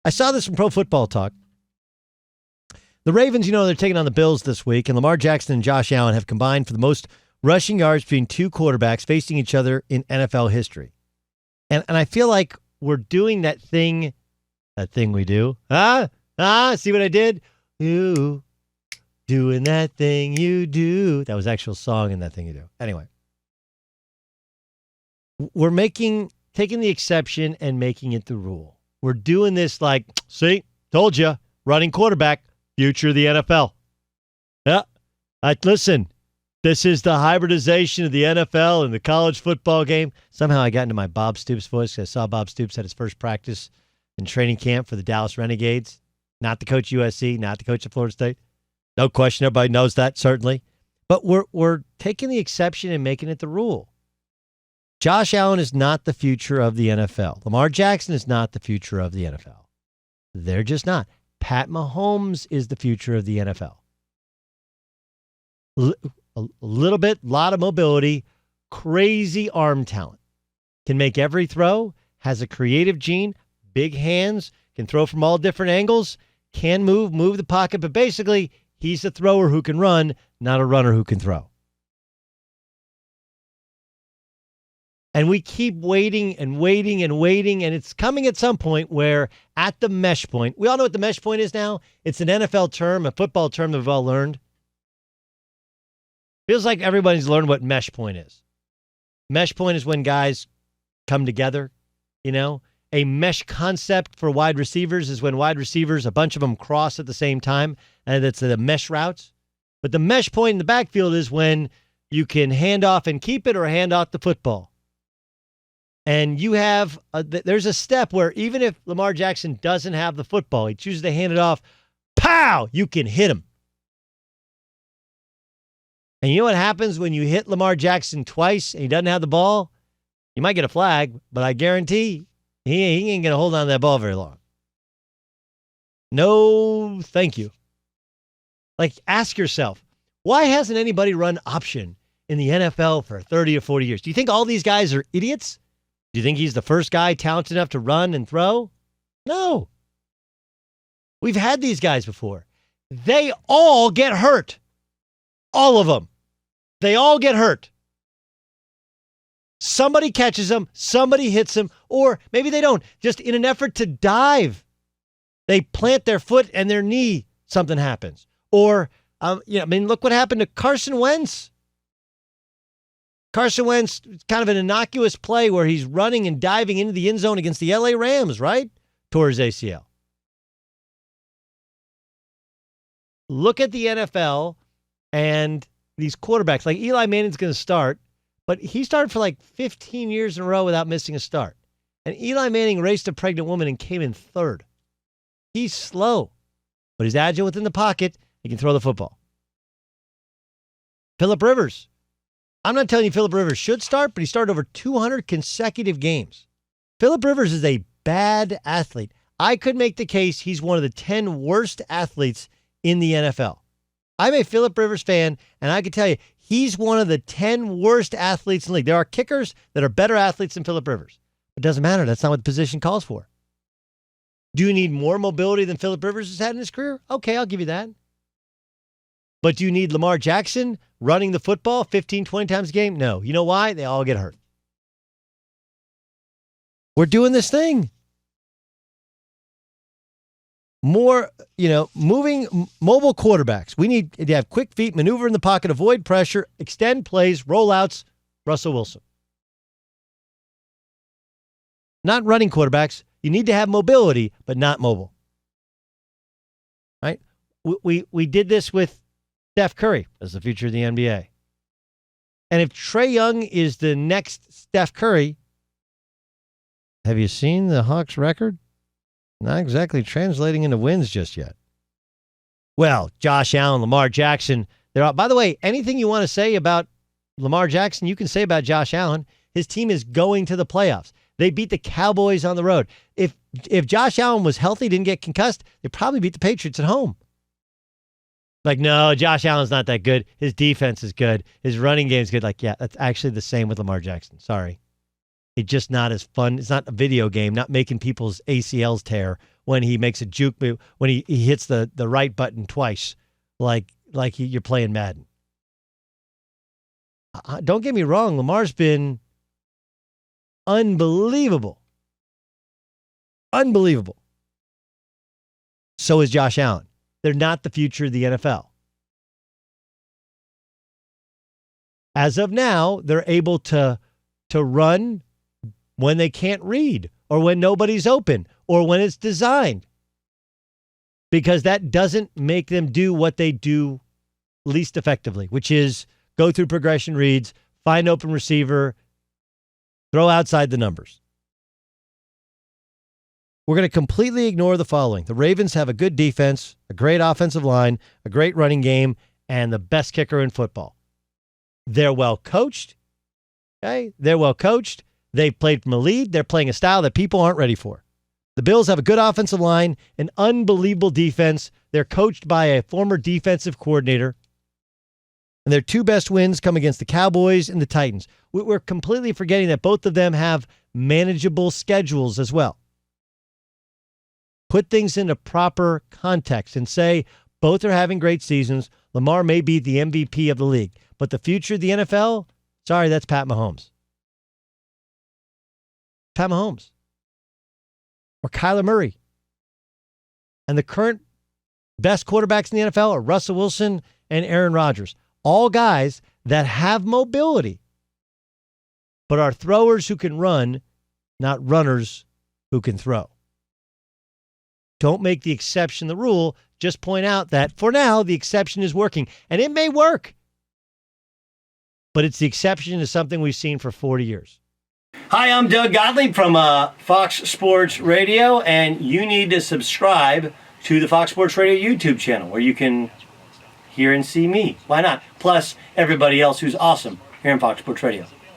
I saw this from Pro Football Talk. The Ravens, they're taking on the Bills this week, and Lamar Jackson and Josh Allen have combined for the most rushing yards between two quarterbacks facing each other in NFL history. And I feel like we're doing that thing we do. See what I did? You doing that thing you do. That was actual song in That Thing You Do. Anyway. We're taking the exception and making it the rule. We're doing this like, see, told you, running quarterback, future of the NFL. Yeah. Listen, this is the hybridization of the NFL and the college football game. Somehow I got into my Bob Stoops voice. I saw Bob Stoops at his first practice in training camp for the Dallas Renegades. Not the coach of USC, not the coach of Florida State. No question. Everybody knows that, certainly. But we're taking the exception and making it the rule. Josh Allen is not the future of the NFL. Lamar Jackson is not the future of the NFL. They're just not. Pat Mahomes is the future of the NFL. A little bit, lot of mobility, crazy arm talent. Can make every throw, has a creative gene, big hands, can throw from all different angles, can move the pocket, but basically, he's a thrower who can run, not a runner who can throw. And we keep waiting and waiting and waiting, and it's coming at some point where at the mesh point, we all know what the mesh point is now. It's an NFL term, a football term that we've all learned. Feels like everybody's learned what mesh point is. Mesh point is when guys come together, A mesh concept for wide receivers is when wide receivers, a bunch of them cross at the same time, and it's the mesh routes. But the mesh point in the backfield is when you can hand off and keep it or hand off the football. And you have, there's a step where even if Lamar Jackson doesn't have the football, he chooses to hand it off, pow, you can hit him. And you know what happens when you hit Lamar Jackson twice and he doesn't have the ball? You might get a flag, but I guarantee he ain't going to hold on to that ball very long. No, thank you. Like, ask yourself, why hasn't anybody run option in the NFL for 30 or 40 years? Do you think all these guys are idiots? Do you think he's the first guy talented enough to run and throw? No. We've had these guys before. They all get hurt. All of them. They all get hurt. Somebody catches them, somebody hits them, or maybe they don't. Just in an effort to dive, they plant their foot and their knee, something happens. Or, look what happened to Carson Wentz. Carson Wentz, kind of an innocuous play where he's running and diving into the end zone against the LA Rams, right? Tore his ACL. Look at the NFL and these quarterbacks. Like Eli Manning's going to start, but he started for like 15 years in a row without missing a start. And Eli Manning raced a pregnant woman and came in third. He's slow, but he's agile within the pocket. He can throw the football. Phillip Rivers. I'm not telling you Phillip Rivers should start, but he started over 200 consecutive games. Phillip Rivers is a bad athlete. I could make the case he's one of the 10 worst athletes in the NFL. I'm a Phillip Rivers fan, and I can tell you, he's one of the 10 worst athletes in the league. There are kickers that are better athletes than Phillip Rivers. It doesn't matter. That's not what the position calls for. Do you need more mobility than Phillip Rivers has had in his career? Okay, I'll give you that. But do you need Lamar Jackson running the football 15, 20 times a game? No. You know why? They all get hurt. We're doing this thing. More, moving mobile quarterbacks. We need to have quick feet, maneuver in the pocket, avoid pressure, extend plays, rollouts. Russell Wilson. Not running quarterbacks. You need to have mobility, but not mobile. Right? We did this with Steph Curry as the future of the NBA. And if Trae Young is the next Steph Curry, have you seen the Hawks record? Not exactly translating into wins just yet. Well, Josh Allen, Lamar Jackson, they're all, by the way, anything you want to say about Lamar Jackson, you can say about Josh Allen. His team is going to the playoffs. They beat the Cowboys on the road. If Josh Allen was healthy, didn't get concussed, they probably beat the Patriots at home. Like, no, Josh Allen's not that good. His defense is good. His running game is good. Like, yeah, that's actually the same with Lamar Jackson. Sorry. It's just not as fun. It's not a video game, not making people's ACLs tear when he makes a juke move, when he hits the right button twice, like you're playing Madden. Don't get me wrong, Lamar's been unbelievable. Unbelievable. So is Josh Allen. They're not the future of the NFL. As of now, they're able to run when they can't read or when nobody's open or when it's designed, because that doesn't make them do what they do least effectively, which is go through progression reads, find open receiver, throw outside the numbers. We're going to completely ignore the following. The Ravens have a good defense, a great offensive line, a great running game, and the best kicker in football. They're well coached. Okay? They're well coached. They've played from a lead. They're playing a style that people aren't ready for. The Bills have a good offensive line, an unbelievable defense. They're coached by a former defensive coordinator. And their two best wins come against the Cowboys and the Titans. We're completely forgetting that both of them have manageable schedules as well. Put things into proper context and say both are having great seasons. Lamar may be the MVP of the league, but the future of the NFL, sorry, that's Pat Mahomes. Pat Mahomes. Or Kyler Murray. And the current best quarterbacks in the NFL are Russell Wilson and Aaron Rodgers. All guys that have mobility, but are throwers who can run, not runners who can throw. Don't make the exception the rule. Just point out that for now, the exception is working. And it may work, but it's the exception to something we've seen for 40 years. Hi, I'm Doug Gottlieb from Fox Sports Radio, and you need to subscribe to the Fox Sports Radio YouTube channel where you can hear and see me. Why not? Plus, everybody else who's awesome here in Fox Sports Radio.